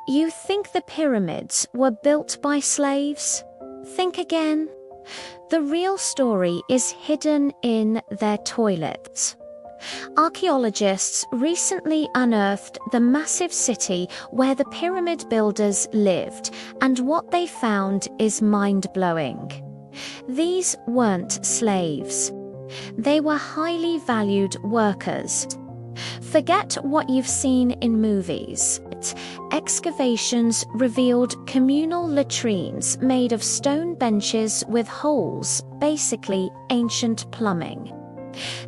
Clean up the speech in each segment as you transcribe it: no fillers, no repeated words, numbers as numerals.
You think the pyramids were built by slaves? Think again. The real story is hidden in their toilets. Archaeologists recently unearthed the massive city where the pyramid builders lived, and what they found is mind-blowing. These weren't slaves. They were highly valued workers. Forget what you've seen in movies. Excavations revealed communal latrines made of stone benches with holes, basically ancient plumbing.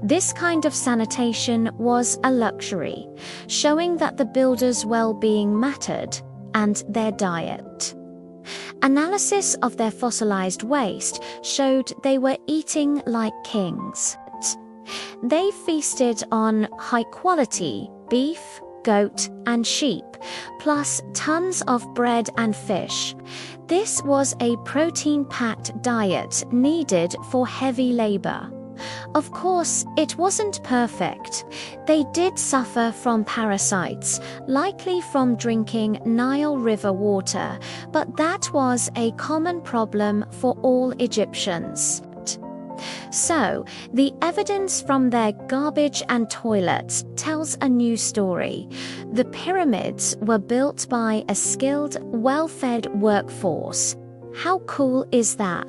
This kind of sanitation was a luxury, showing that the builders' well-being mattered, and their diet. Analysis of their fossilized waste showed they were eating like kings. They feasted on high-quality beef, goat, and sheep, plus tons of bread and fish. This was a protein-packed diet needed for heavy labor. Of course, it wasn't perfect. They did suffer from parasites, likely from drinking Nile River water, but that was a common problem for all Egyptians. So, the evidence from their garbage and toilets tells a new story. The pyramids were built by a skilled, well-fed workforce. How cool is that?